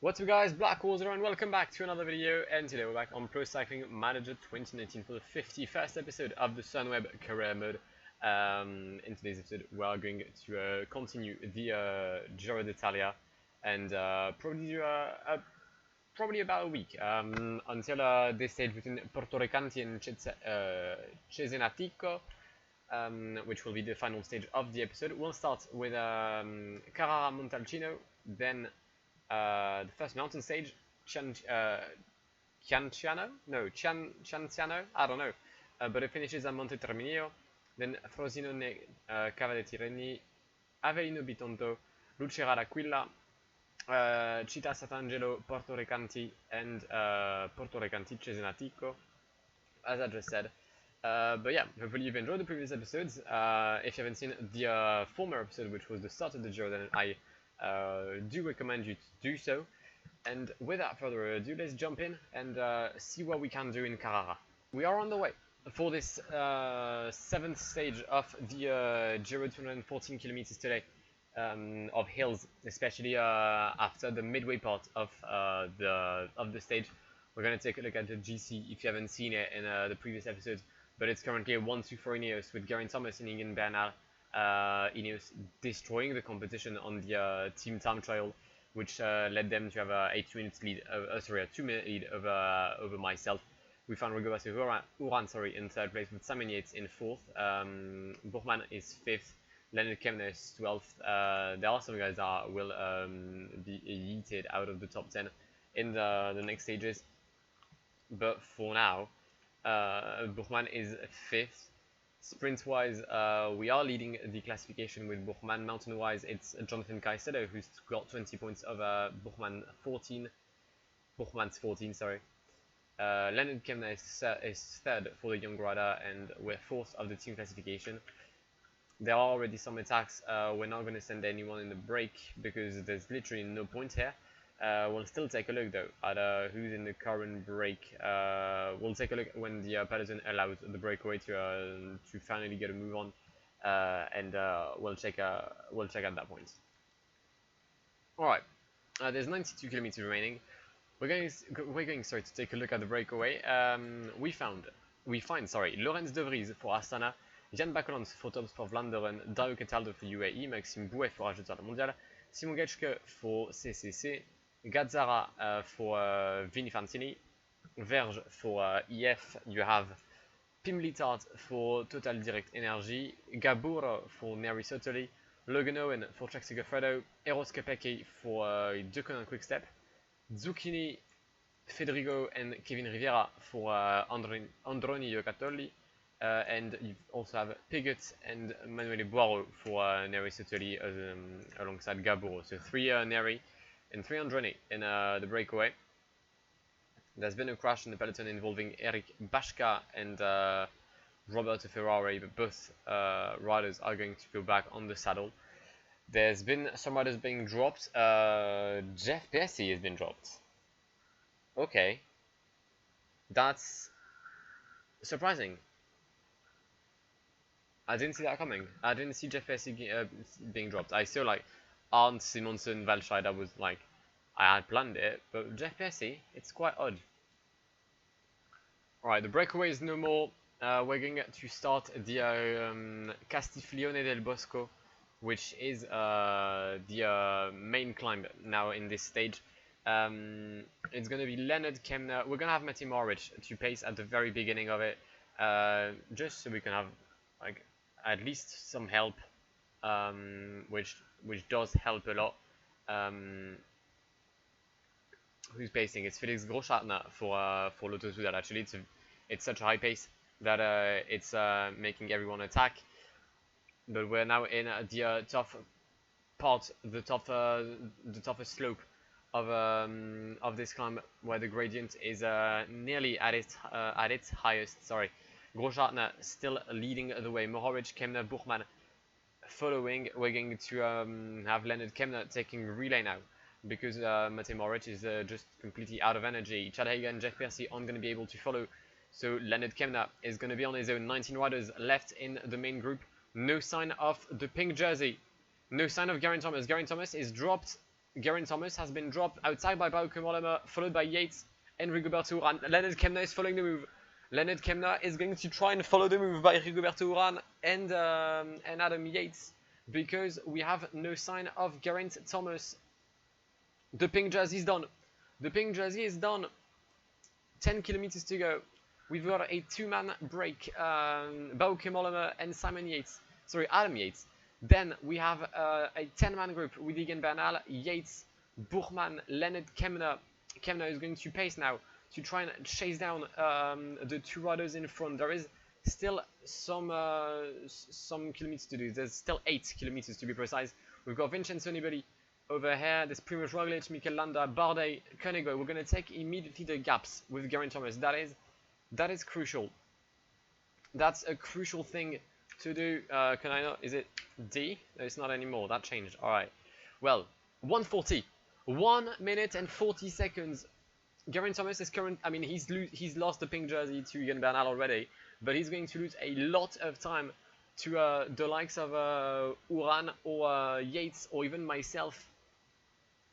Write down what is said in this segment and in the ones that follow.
What's up guys, Blackwar here and welcome back to another video, and today we're back on Pro Cycling Manager 2019 for the 51st episode of the Sunweb career mode. In today's episode we are going to continue the Giro d'Italia and probably do probably about a week until this stage between Portoricanti and Cesenatico, which will be the final stage of the episode. We'll start with Carrara Montalcino, then the first mountain stage, Cianciano? No, Cianciano? I don't know. But it finishes at Monte Terminio, then Frosinone, Cava dei Tirreni, Avellino Bitonto, Lucera d'Aquila, Città Sant'Angelo, Portoricanti, and Portoricanti Cesenatico, as I just said. But yeah, hopefully you've enjoyed the previous episodes. If you haven't seen the former episode, which was the start of the Giro, then I do recommend you to do so. And without further ado, let's jump in and see what we can do in Carrara. We are on the way for this 7th stage of the Giro 214 kilometers today, of hills, especially after the midway part of the stage. We're going to take a look at the GC if you haven't seen it in the previous episodes, but it's currently a 1-2 for Ineos with Geraint Thomas and Egan Bernal. Ineos destroying the competition on the team time trial, which led them to have a 2-minute lead, a 2-minute lead over myself. We found Rigoberto Urán in third place with Simon Yates in fourth. Buchmann is fifth. Leonard Kemner is 12th. There are some guys that will be yeeted out of the top 10 in the next stages, but for now, Buchmann is fifth. Sprint-wise, we are leading the classification with Buchmann. Mountain-wise, it's Jonathan Caicedo who's got 20 points over Buchmann's 14, sorry. Leonard Kemner is third for the young rider, and we're fourth of the team classification. There are already some attacks. We're not going to send anyone in the break because there's literally no point here. We'll still take a look though at who's in the current break. We'll take a look when the peloton allows the breakaway to finally get a move on, and we'll check at that point. All right, there's 92 kilometers remaining. We're going to take a look at the breakaway. We find Laurens de Vries for Astana, Jan Bakelans for Tops for Vlaanderen, Dario Cataldo for UAE, Maxime Bouet for Agenzada Mondiale, Simon Geschke for CCC, Gazzara for Vini Fantini, Verge for EF, you have Pim Littard for Total Direct Energy, Gabur for Neri Sotoli, Logan Owen for Trek Segafredo, Eros Kopecky for Duconin Quickstep, Zucchini, Federico and Kevin Riviera for Androni Giocattoli, and you also have Pigot and Manuele Boiro for Neri Sotoli alongside Gabur. So 3 Neri and 3 Androni in the breakaway. There's been a crash in the peloton involving Eric Bashka and Roberto Ferrari, but both riders are going to go back on the saddle. There's been some riders being dropped. Jeff Pesci has been dropped. Okay, that's surprising. I didn't see that coming. I didn't see Jeff Pesci being dropped. I saw like Arndt, Simonsen, Valscheid. I was like, I had planned it, but Jeff Pesci, it's quite odd. Alright, the breakaway is no more. We're going to start the Castiglione del Bosco, which is the main climb now in this stage. It's going to be Leonard Kemner. We're going to have Matej Mohoric to pace at the very beginning of it, just so we can have like at least some help, which does help a lot. Who's pacing? It's Felix Groschartner for Lotto Soudal. Actually, it's such a high pace that it's making everyone attack. But we're now in the tough part, the toughest slope of this climb, where the gradient is nearly at its highest. Sorry, Groschartner still leading the way. Mohoric, Kemner, Buchmann following. We're going to have Leonard Kemner taking relay now, because Matej Mohoric is just completely out of energy. Chad Hager and Jeff Pesci aren't going to be able to follow, so Leonard Kemner is going to be on his own. 19 riders left in the main group. No sign of the pink jersey. No sign of Geraint Thomas. Geraint Thomas is dropped Geraint Thomas has been dropped outside by Bauke Mollema, followed by Yates and Rigoberto Urán. Leonard Kemna is following the move. Leonard Kemna is going to try and follow the move by Rigoberto Urán and Adam Yates, because we have no sign of Geraint Thomas. The pink jersey is done. The pink jersey is done. 10 kilometers to go. We've got a two-man break. Bauke Mollema and Adam Yates. Then we have a 10-man group with Egan Bernal, Yates, Buchmann, Leonard Kemna. Kemna is going to pace now to try and chase down the two riders in front. There is still some kilometers to do. There's still 8 kilometers to be precise. We've got Vincenzo Nibali over here. There's Primož Roglic, Mikel Landa, Bardet, Koenigsegg. We're going to take immediately the gaps with Geraint Thomas. That is crucial. That's a crucial thing to do. Can I not? Is it D? No, it's not anymore. That changed. All right. Well, 1:40. 1 minute and 40 seconds. Geraint Thomas is current. I mean, he's lost the pink jersey to Egan Bernal already, but he's going to lose a lot of time to the likes of Urán or Yates or even myself.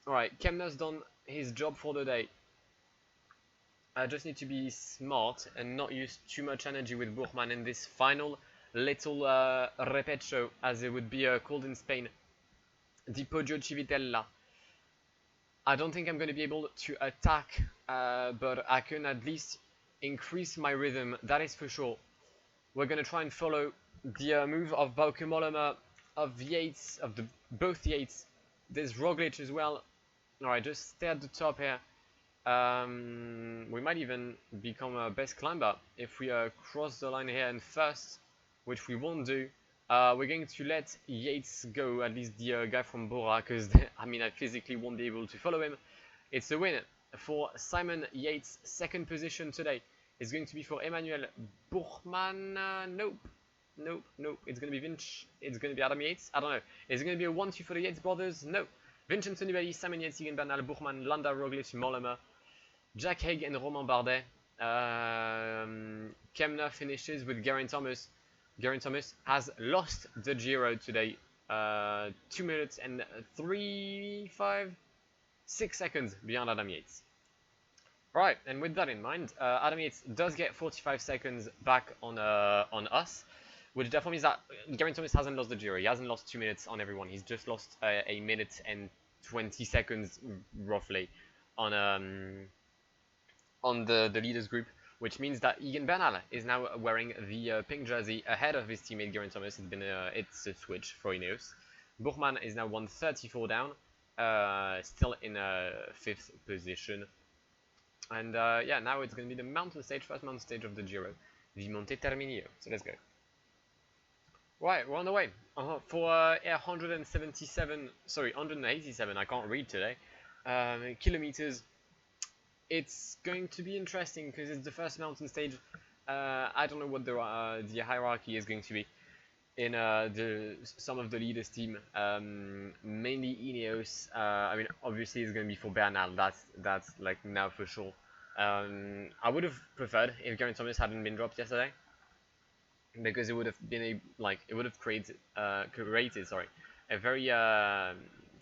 All right, Kemna's done his job for the day. I just need to be smart and not use too much energy with Buchmann in this final little repetto, as it would be called in Spain, di Poggio Civitella. I don't think I'm going to be able to attack, but I can at least increase my rhythm, that is for sure. We're going to try and follow the move of Bauke Mollema, of Yates, of both Yates. There's Roglic as well. Alright, just stay at the top here. We might even become a best climber if we cross the line here and first, which we won't do. We're going to let Yates go, at least the guy from Bora, because I mean, I physically won't be able to follow him. It's a win for Simon Yates. Second position today is going to be for Emmanuel Buchmann. Nope. It's going to be It's going to be Adam Yates. I don't know. Is it going to be a 1-2 for the Yates brothers? No. Vincenzo Nibali, Simon Yates, Egan Bernal, Buchmann, Landa, Roglic, Mollema, Jack Haig and Romain Bardet. Kemna finishes with Geraint Thomas. Geraint Thomas has lost the Giro today. 2 minutes and 6 seconds behind Adam Yates. Right, and with that in mind, Adam Yates does get 45 seconds back on us, which therefore means that Geraint Thomas hasn't lost the Giro. He hasn't lost 2 minutes on everyone. He's just lost a minute and 20 seconds roughly on the leaders group, which means that Egan Bernal is now wearing the pink jersey ahead of his teammate Geraint Thomas. It's a switch for Ineos. Buchmann is now 134 down, still in 5th position. And yeah, now it's going to be the mountain stage, first mountain stage of the Giro, the Monte Terminio. So let's go. Right, we're on the way for 187, I can't read today, kilometers. It's going to be interesting because it's the first mountain stage. I don't know what the hierarchy is going to be in some of the leaders team. Mainly Ineos. I mean, obviously it's going to be for Bernal. That's like now for sure. I would have preferred if Geraint Thomas hadn't been dropped yesterday, because it would have been created a very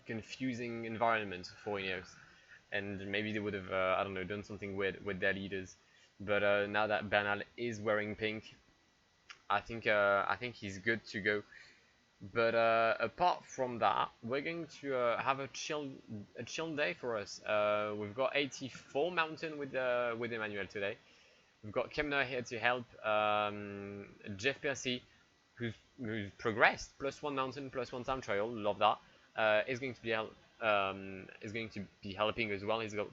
confusing environment for Ineos. And maybe they would have, I don't know, done something weird with their leaders. But now that Bernal is wearing pink, I think he's good to go. But apart from that, we're going to have a chill day for us. We've got 84 mountain with Emmanuel today. We've got Kemna here to help. Jeff Piercy, who's progressed, +1 mountain, +1 time trial. Love that. Is going to be helping as well. He's got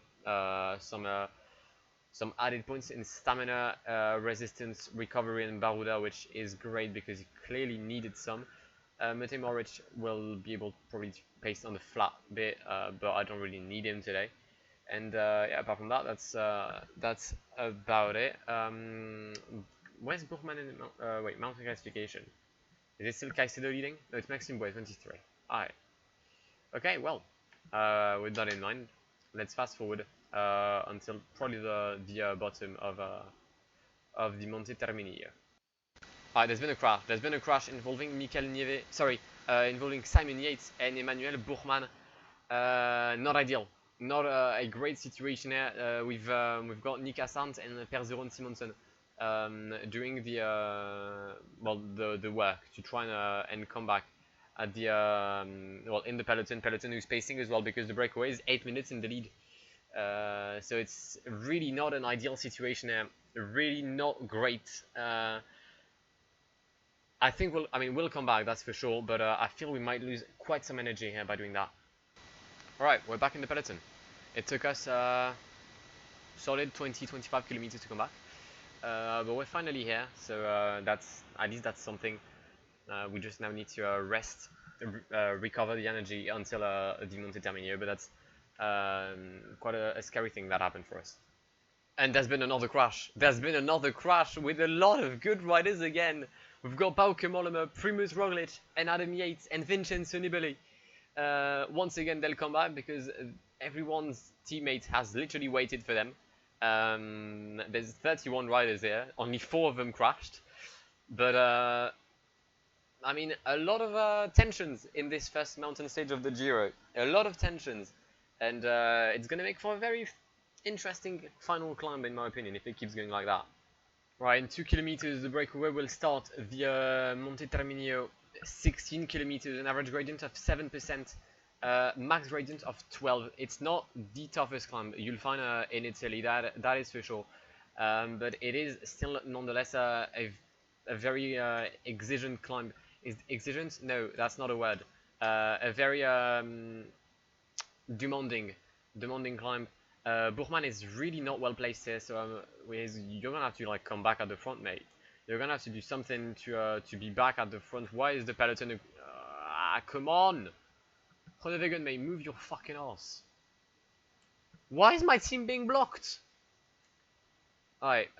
some added points in stamina, resistance, recovery, and Baruda, which is great because he clearly needed some. Matej Moric will be able probably to pace on the flat bit, but I don't really need him today. And yeah, apart from that, that's about it. Where's Buchmann in wait, mountain classification? Is it still Caicedo leading? No, it's Maxime Boy, 23. Alright. Okay, well, with that in mind, let's fast forward until probably the bottom of the Monte Terminio. Alright, there's been a crash. Involving involving Simon Yates and Emmanuel Buchmann. Not ideal. Not a great situation here. We've got Nick Assant and Per Simonsen doing the the work to try and come back at the in the peloton. Peloton who's pacing as well because the breakaway is 8 minutes in the lead. So it's really not an ideal situation here. Really not great. I think we'll come back, that's for sure, but I feel we might lose quite some energy here by doing that. Alright, we're back in the peloton. It took us solid 20-25 kilometers to come back, but we're finally here, so that's at least that's something. We just now need to rest, recover the energy until the Monte Terminio, but that's quite a scary thing that happened for us. And there's been another crash. There's been another crash with a lot of good riders again. We've got Bauke Mollema, Primož Roglic, and Adam Yates, and Vincenzo Nibali. Once again, they'll come back because everyone's teammate has literally waited for them. There's 31 riders here. Only 4 of them crashed. But, I mean, a lot of tensions in this first mountain stage of the Giro. A lot of tensions. And it's going to make for a very interesting final climb, in my opinion, if it keeps going like that. Right, in 2 kilometers, the breakaway will start via Monte Terminio, 16 kilometers, an average gradient of 7%, max gradient of 12. It's not the toughest climb you'll find in Italy, that is for sure. But it is still nonetheless a very exigent climb. Is exigent? No, that's not a word. A very demanding climb. Buchmann is really not well placed here, so you're gonna have to like come back at the front, mate. You're gonna have to do something to be back at the front. Why is the peloton? Come on, Groenewegen, mate, move your fucking ass. Why is my team being blocked? Alright,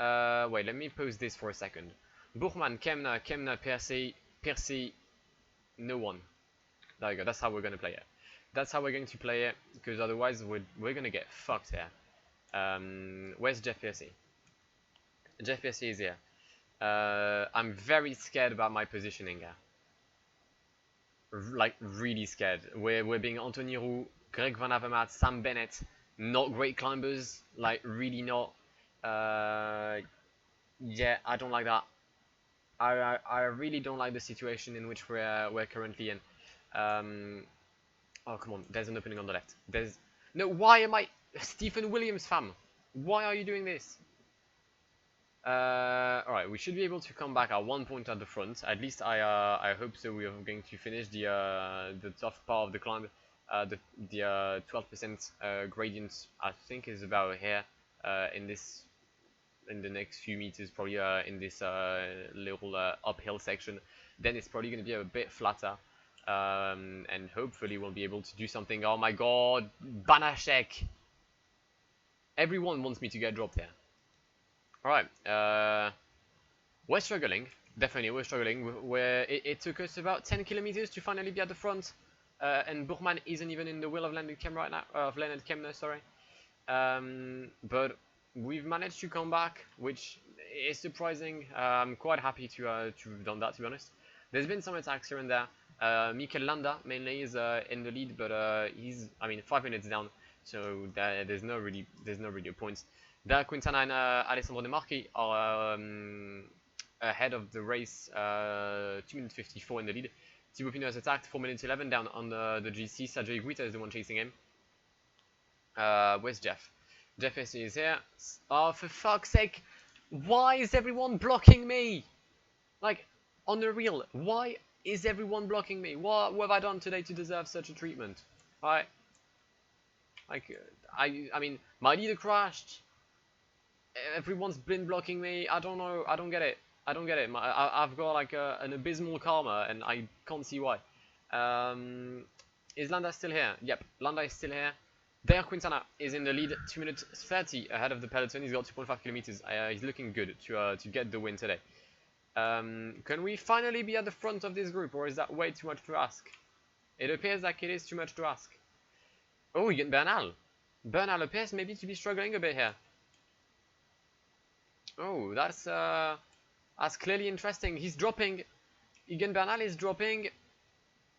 wait, let me pause this for a second. Buchmann, Kemna, Percy, no one. There you go. That's how we're gonna play it. That's how we're going to play it, because otherwise we're going to get fucked here. Where's Jeff Piercy? Jeff Piercy is here. I'm very scared about my positioning here. Like, really scared. We're being Anthony Roux, Greg Van Avermaet, Sam Bennett. Not great climbers. Like, really not. Yeah, I don't like that. I really don't like the situation in which we're currently in. Oh, come on, there's an opening on the left. No, why am I... Stephen Williams, fam. Why are you doing this? Alright, we should be able to come back at 1 point at the front. At least I hope so. We are going to finish the tough part of the climb. The 12% gradient, I think, is about here in the next few meters, probably in this little uphill section. Then it's probably going to be a bit flatter. And hopefully we'll be able to do something. Oh my god, Banashek! Everyone wants me to get dropped here. Alright, we're struggling. Definitely, we're struggling. It took us about 10 kilometers to finally be at the front. And Buchmann isn't even in the wheel of Leonard Kemner right now. Of Leonard Kemner, sorry. But we've managed to come back, which is surprising. I'm quite happy to have done that, to be honest. There's been some attacks here and there. Mikel Landa mainly is in the lead, but he's 5 minutes down, so there's no really points. Da Quintana and Alessandro De Marchi are ahead of the race, 2 minutes 54 in the lead. Thibaut Pinot has attacked, 4 minutes 11 down on the GC. Sergio Higuita is the one chasing him. Where's Jeff? Jeff is here. Oh, for fuck's sake! Why is everyone blocking me? Like, on the real, why is everyone blocking me? What have I done today to deserve such a treatment? Right? Like, I mean, my leader crashed. Everyone's been blocking me. I don't know. I don't get it. I've got like an abysmal karma, and I can't see why. Is Landa still here? Yep, Landa is still here. There, Quintana is in the lead, 2 minutes 30 ahead of the peloton. He's got 2.5 kilometers. He's looking good to get the win today. Can we finally be at the front of this group, or is that way too much to ask? It appears like it is too much to ask. Oh, you get Bernal. Bernal appears maybe to be struggling a bit here. Oh, that's clearly interesting. He's dropping. Egan Bernal is dropping.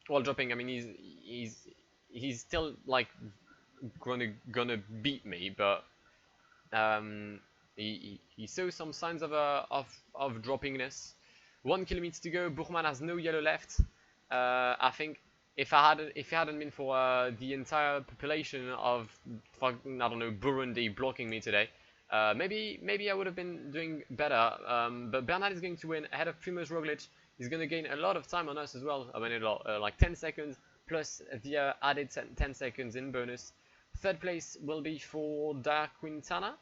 Well, dropping. I mean, he's he's still like gonna beat me, but he shows some signs of droppingness. 1 kilometer to go. Buchmann has no yellow left. I think if it hadn't been for the entire population of fucking, I don't know, Burundi blocking me today, maybe I would have been doing better. But Bernal is going to win ahead of Primož Roglic. He's going to gain a lot of time on us as well. I mean, a lot, like 10 seconds plus the added 10 seconds in bonus. Third place will be for Da Quintana.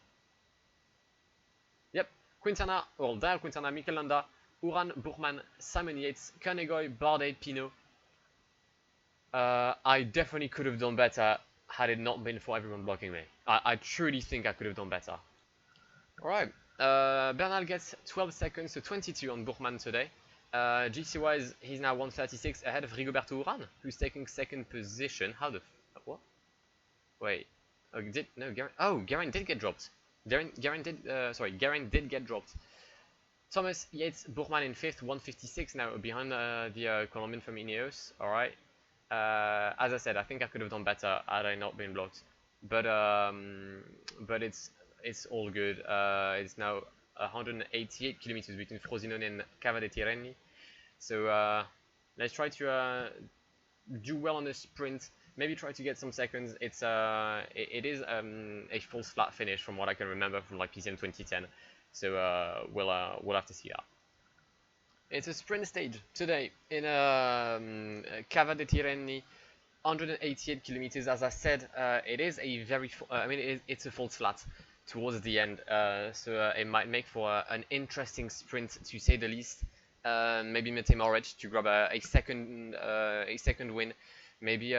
Yep, Quintana, well, Da Quintana, Mikel Landa, Uran, Buchmann, Simon Yates, Kernegoj, Bardet, Pinot. I definitely could have done better had it not been for everyone blocking me. I truly think I could have done better. Alright, Bernal gets 12 seconds, so 22 on Buchmann today. GC-wise, he's now 136 ahead of Rigoberto Uran, who's taking second position. How the what? Wait, Geraint did get dropped. Geraint did get dropped. Thomas, Yates, Buchmann in 5th, 156 now behind the Colombian from Ineos. Alright. As I said, I think I could have done better had I not been blocked. But it's all good. It's now 188 kilometers between Frosinone and Cava dei Tirreni. So let's try to do well on the sprint. Maybe try to get some seconds. It is a full flat finish from what I can remember from like PCM 2010. So we'll have to see that. It's a sprint stage today in Cava dei Tirreni, 188 kilometers. As I said, it is a very, it's a full flat towards the end, so it might make for an interesting sprint to say the least. Maybe Matej Moritz to grab a second win. Maybe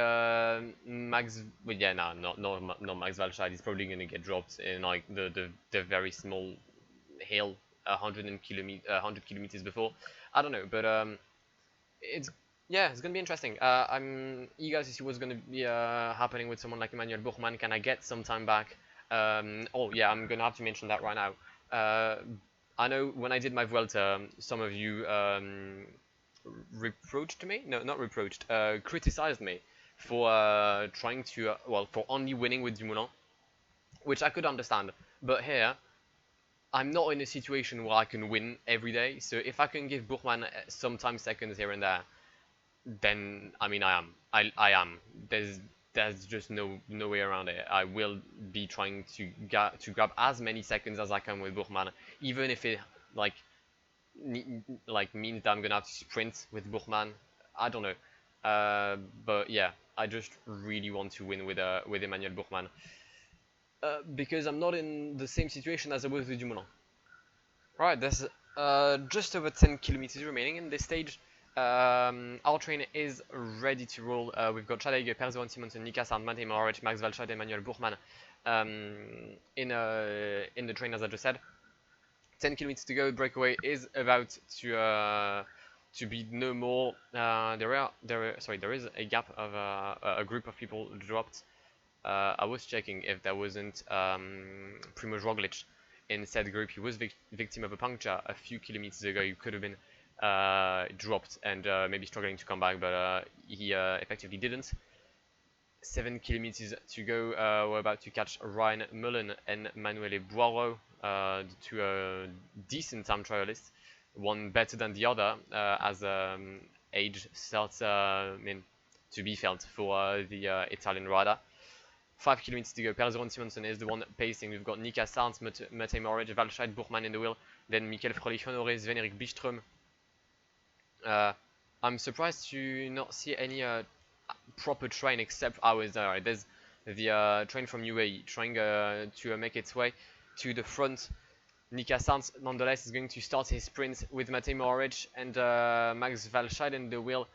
Max, well, yeah, no, not Max Walscheid. He's probably gonna get dropped in like the very small hill 100 kilometers before. I don't know, but it's gonna be interesting. I'm eager to see what's gonna be happening with someone like Emmanuel Buchmann. Can I get some time back? Oh yeah, I'm gonna have to mention that right now. I know when I did my Vuelta, some of you reproached me. No, not reproached. Criticized me for trying to for only winning with Dumoulin, which I could understand. But here, I'm not in a situation where I can win every day, so if I can give Buchmann sometimes seconds here and there, then I mean I am. There's just no way around it. I will be trying to grab as many seconds as I can with Buchmann, even if it means that I'm gonna have to sprint with Buchmann. I don't know, but yeah, I just really want to win with Emmanuel Buchmann. Because I'm not in the same situation as I was with Dumoulin. Right, there's just over 10 kilometers remaining in this stage. Our train is ready to roll. We've got Chadeg, Perzo, Simonsen, Nika Sand, Matej Moritz, Max Walscheid, Emmanuel Buchmann in the train, as I just said. 10 kilometers to go. Breakaway is about to be no more. There is a gap of a group of people dropped. I was checking if there wasn't Primož Roglic in said group. He was victim of a puncture a few kilometers ago. He could have been dropped and maybe struggling to come back, but he effectively didn't. 7 kilometers to go. We're about to catch Ryan Mullen and Manuele Boiro, the two decent time trialists, one better than the other, as age starts to be felt for the Italian rider. 5 kilometers to go. Perzo and Simonsen is the one pacing. We've got Nika Sarns, Matej Moritz, Walscheid, Buchmann in the wheel. Then Michael Fröhlich-Honoré, Sven-Erik Byström. I'm surprised to not see any proper train except ours. There's the train from UAE trying to make its way to the front. Nika Sarns, nonetheless, is going to start his sprint with Matej Moritz and Max Walscheid in the wheel.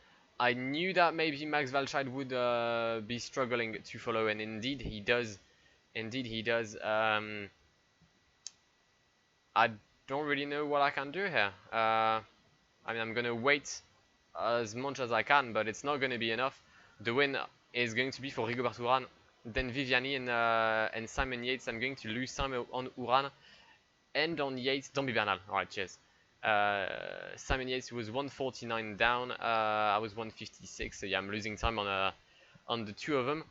I knew that maybe Max Walscheid would be struggling to follow, and indeed he does. I don't really know what I can do here. I mean, I'm gonna wait as much as I can, but it's not gonna be enough. The win is going to be for Rigoberto Uran, then Viviani and Simon Yates. I'm going to lose time on Uran and on Yates. Don't be Bernal. Alright, cheers. Simon Yates was 149 down. I was 156, so yeah, I'm losing time on on the two of them.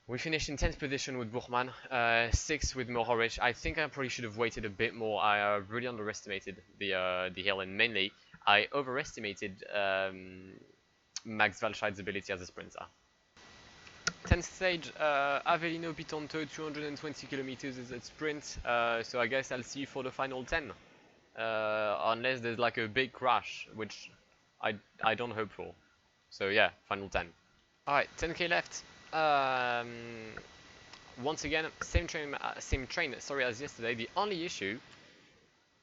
We finished in 10th position with Buchmann, 6th with Mohoric. I think I probably should have waited a bit more. I really underestimated the hill, and mainly I overestimated Max Walscheid's ability as a sprinter. 10th stage, Avellino Bitonto, 220 kilometers is a sprint, so I guess I'll see you for the final 10. Unless there's like a big crash, which I don't hope for. So yeah, final 10. Alright, 10k left. Once again, same train, sorry, as yesterday. The only issue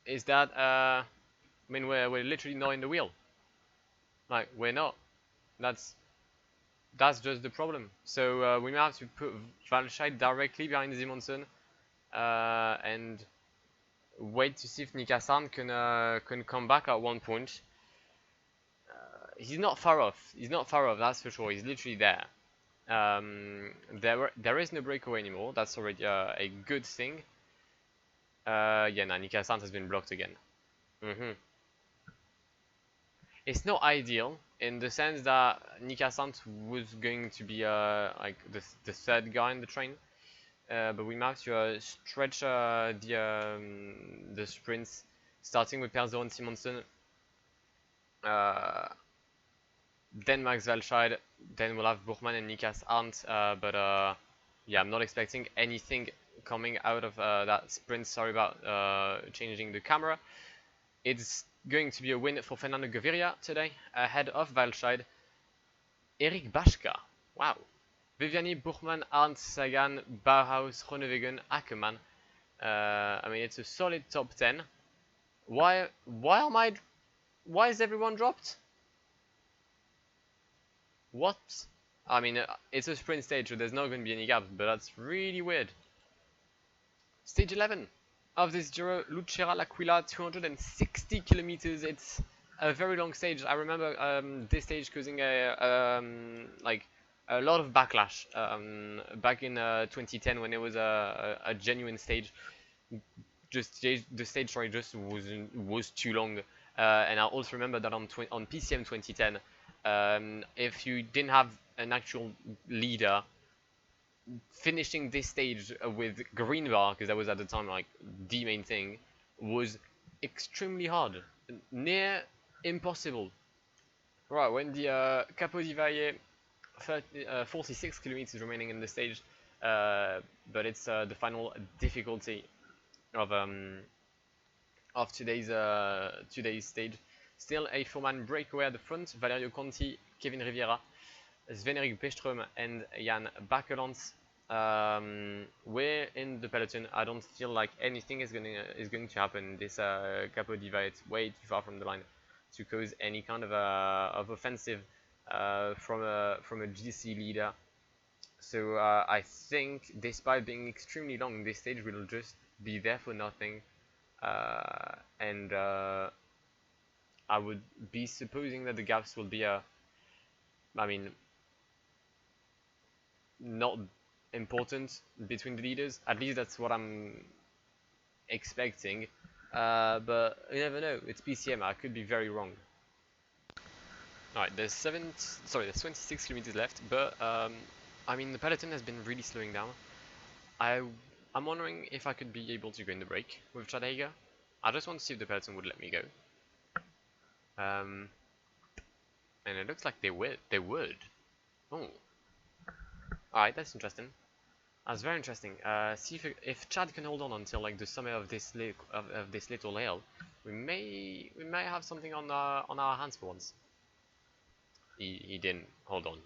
is that, I mean, we're literally not in the wheel. Like, we're not. That's just the problem. So we may have to put Walscheid directly behind Simonsen, and wait to see if Nikassan can come back at one point. He's not far off. He's not far off, that's for sure. He's literally there. There is no breakaway anymore. That's already a good thing. Yeah, no, Nikassan has been blocked again. It's not ideal in the sense that Nikassan was going to be like the third guy in the train, but we might have to stretch the sprints, starting with Perzo and Simonsen, then Max Walscheid, then we'll have Buchmann and Nikas Arndt, but yeah, I'm not expecting anything coming out of that sprint. Sorry about changing the camera. It's going to be a win for Fernando Gaviria today, ahead of Walscheid. Erik Bashka, wow. Viviani, Buchmann, Arndt, Sagan, Bauhaus, Groenewegen, Ackermann. I mean, it's a solid top 10. Why is everyone dropped? What? I mean, it's a sprint stage, so there's not going to be any gaps, but that's really weird. Stage 11 of this Giro, Lucera L'Aquila, 260 kilometers. It's a very long stage. I remember this stage causing like a lot of backlash back in 2010 when it was a genuine stage. Just the stage, sorry, just was too long. And I also remember that on PCM 2010. If you didn't have an actual leader, finishing this stage with green bar, because that was at the time like the main thing, was extremely hard, near impossible. Right, when the Capo di Valle, 46 kilometers remaining in the stage, but it's the final difficulty of today's stage. Still a 4-man breakaway at the front. Valerio Conti, Kevin Riviera, Sven-Erik Beström and Jan Bakelands. We're in the peloton. I don't feel like anything is going to happen. This Capo di Valle, it's way too far from the line to cause any kind of offensive from a GC leader. So I think, despite being extremely long, this stage will just be there for nothing. And I would be supposing that the gaps will be, I mean, not important between the leaders. At least that's what I'm expecting. But you never know. It's PCM. I could be very wrong. Alright, there's 26 kilometers left, but I mean, the peloton has been really slowing down. I'm wondering if I could be able to go in the break with Chad Hager. I just want to see if the peloton would let me go. And it looks like they would. Oh, alright, that's interesting. That's very interesting. See if Chad can hold on until like the summer of this little hill, we may have something on our hands for once. He didn't hold on.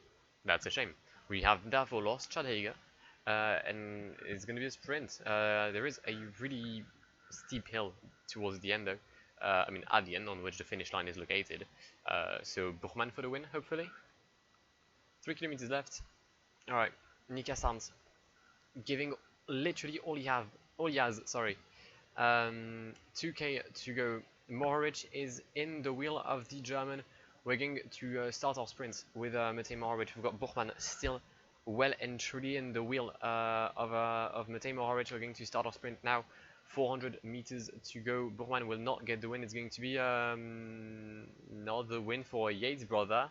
That's a shame. We have therefore lost Chad Hager, and it's going to be a sprint. There is a really steep hill towards the end though. I mean, at the end on which the finish line is located. So Buchmann for the win, hopefully. 3 kilometers left. Alright, Nika Sanz giving literally all he has, sorry. 2k to go. Mohoric is in the wheel of the German. We're going to start our sprint with Matej Mohoric. We've got Buchmann still well and truly in the wheel of Matej Mohoric. We're going to start our sprint now. 400 meters to go. Buchmann will not get the win. It's going to be not the win for Yates brother.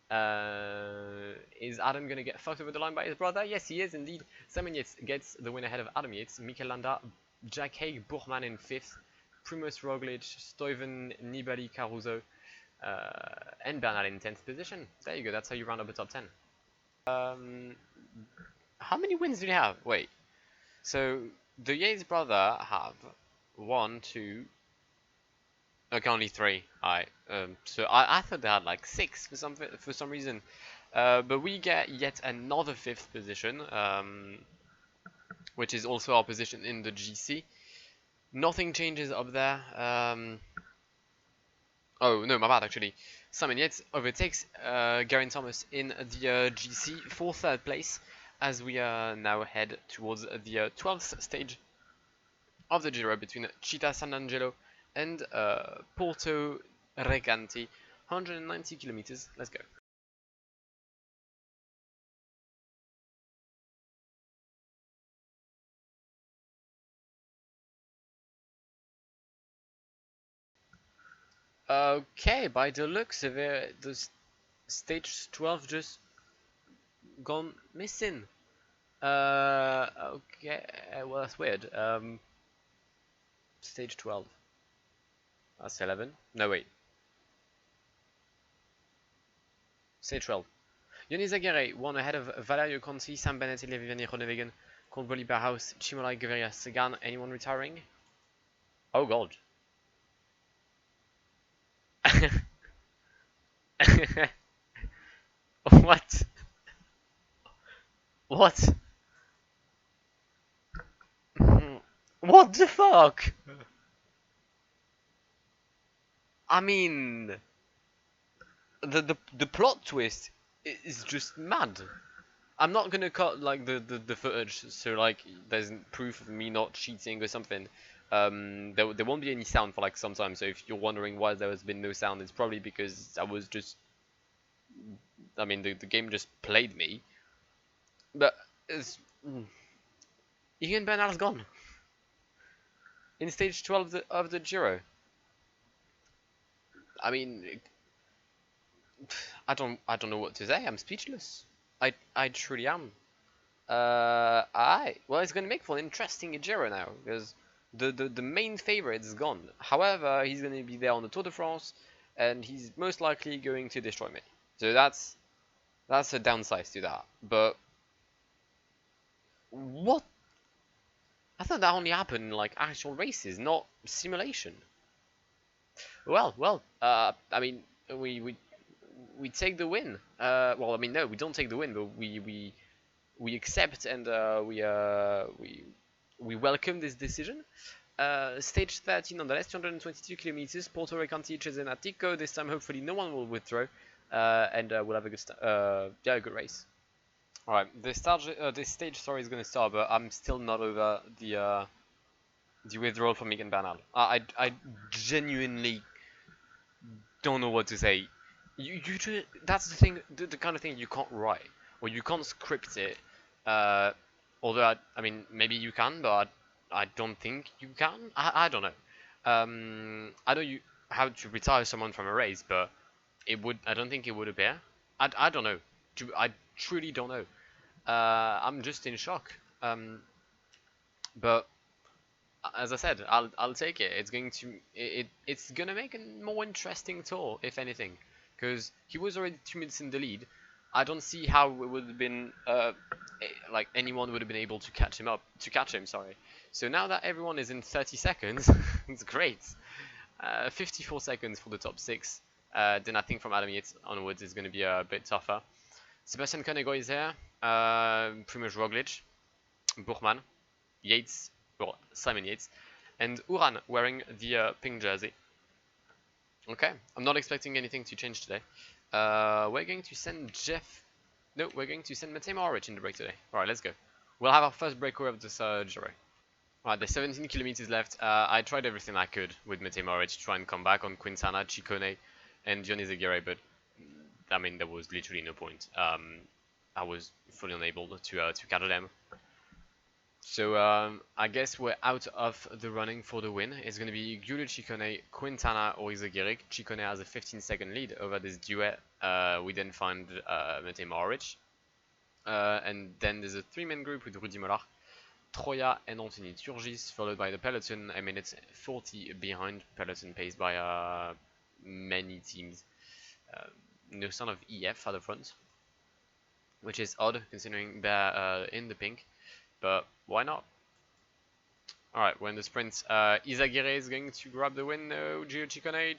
Is Adam gonna get fucked over the line by his brother? Yes, he is indeed. Simon Yates gets the win ahead of Adam Yates. Mikel Landa, Jack Haig, Buchmann in 5th. Primoz Roglic, Stuyven, Nibali, Caruso, and Bernal in 10th position. There you go, that's how you round up the top 10. How many wins do you have? Wait. So, the Yates brother have 1, 2... Okay, only 3. Alright. So I thought they had like 6 for some reason. But we get yet another 5th position, which is also our position in the GC. Nothing changes up there. Oh no, my bad actually. Simon Yates overtakes Geraint Thomas in the GC for 3rd place, as we now head towards the 12th stage of the Giro between Città San Angelo and Porto Recanati. 190 kilometers. Let's go. Okay, by the looks of it, the stage 12 just gone missing. Okay, well that's weird. Stage 12. That's 11. No, wait. Stage 12. Yoni Zaguirre won ahead of Valerio Conti, Sam Bennett, Leviani Groenewegen, Coldbelly Barhouse, Chimolai Gaviria Sagan. Anyone retiring? Oh god. What? What? What the fuck? I mean, the plot twist is just mad. I'm not gonna cut like the footage, so like there's proof of me not cheating or something. There won't be any sound for like some time. So if you're wondering why there has been no sound, it's probably because I was just, I mean, the game just played me. But it's, Egan Bernal's gone in stage 12 of the Giro. I mean, I don't know what to say. I'm speechless. I truly am. Well, it's gonna make for an interesting Giro now because the main favorite is gone. However, he's gonna be there on the Tour de France, and he's most likely going to destroy me. So that's a downside to that. But what? I thought that only happened in like actual races, not simulation. Well. I mean, we take the win. Well, I mean, no, we don't take the win, but we accept and we welcome this decision. Stage 13 nonetheless, 222 kilometers, Porto Recanati, Cesenatico. This time, hopefully, no one will withdraw, and we'll have a good race. All right, this stage, sorry, is gonna start, but I'm still not over the withdrawal from Egan Bernal. I genuinely don't know what to say. That's the thing, the kind of thing you can't write or you can't script it. Although I mean, maybe you can, but I don't think you can. I don't know. I know you how to retire someone from a race, but I don't think it would appear. I don't know. I truly don't know. I'm just in shock. But as I said, I'll take it. It's gonna make a more interesting tour, if anything, because he was already 2 minutes in the lead. I don't see how it would have been like anyone would have been able to catch him. Sorry. So now that everyone is in 30 seconds, it's great. 54 seconds for the top 6. Then I think from Adam Yates onwards is going to be a bit tougher. Sebastian Koenig is here. Primoz Roglic, Buchmann, Yates, well, Simon Yates, and Uran wearing the pink jersey. Okay, I'm not expecting anything to change today. We're going to send we're going to send Matej Mohoric in the break today. Alright, let's go. We'll have our first breakaway of this Giro. Alright, there's 17 kilometers left. I tried everything I could with Matej Mohoric to try and come back on Quintana, Ciccone, and Yoni Zaguirre, but I mean, there was literally no point. I was fully unable to catch them. So I guess we're out of the running for the win. It's going to be Giulio Ciccone, Quintana or Izagirre. Ciccone has a 15-second lead over this duet. We then find Matej Mohoric. And then there's a 3-man group with Rudy Mollard, Troya and Anthony Turgis, followed by the peloton, a minute 40 behind peloton, paced by many teams. No sign of EF at the front, which is odd considering they're in the pink, but why not? Alright, we're in the sprint. Izagirre is going to grab the win. No, Giulio Ciccone.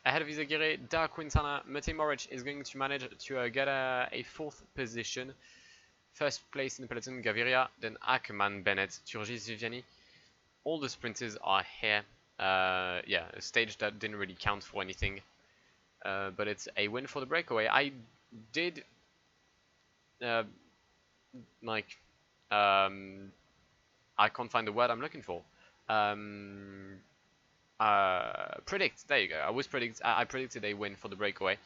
Ahead of Izagirre, Da Quintana. Matej Mohoric is going to manage to get a 4th position. First place in the peloton, Gaviria, then Ackermann, Bennett, Turgis, Viviani. All the sprinters are here. Yeah, a stage that didn't really count for anything. But it's a win for the breakaway. I did I can't find the word I'm looking for. Predict. There you go. I predicted a win for the breakaway,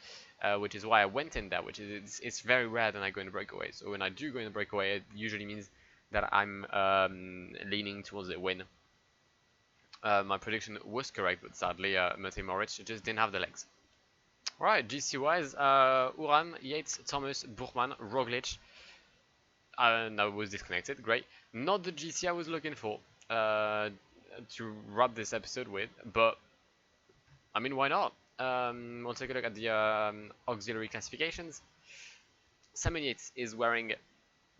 which is why I went in there. Which is it's very rare that I go in the breakaway. So when I do go in the breakaway, it usually means that I'm leaning towards a win. My prediction was correct, but sadly, Matej Mohoric just didn't have the legs. Alright, GC wise, Uran, Yates, Thomas, Buchmann, Roglic. No, was disconnected. Great. Not the GC I was looking for to wrap this episode with, but I mean, why not? We'll take a look at the auxiliary classifications. Simon Yates is wearing,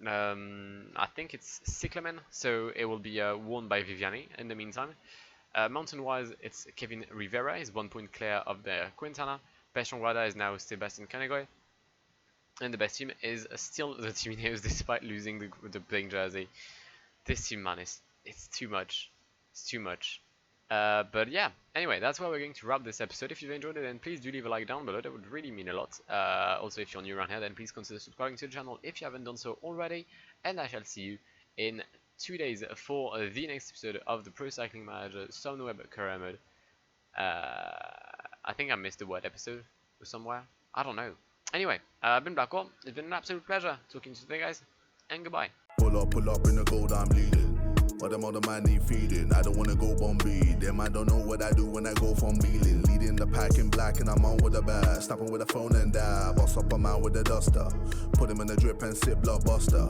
I think it's cyclamen, so it will be worn by Viviani in the meantime. Mountain-wise, it's Kevin Rivera. He's 1 point clear of the Quintana. Best Guarda is now Sebastian Canegoy. And the best team is still the Team Ineos despite losing the pink jersey. This team, man, it's too much. It's too much. But yeah, anyway, that's why we're going to wrap this episode. If you've enjoyed it, then please do leave a like down below. That would really mean a lot. Also, if you're new around here, then please consider subscribing to the channel if you haven't done so already. And I shall see you in 2 days for the next episode of the Pro Cycling Manager Sunweb career mode. I think I missed the word episode somewhere. I don't know. Anyway, I've been Blackwar. It's been an absolute pleasure talking to you guys, and goodbye. Pull up in the gold, I'm leading. But them other man need feeding. I don't wanna go Bombay. Them I don't know what I do when I go from Beeling. Leading the pack in black and I'm on with a bat. Snapping with a phone and dab. Boss up a man with a duster. Put him in the drip and sip blockbuster.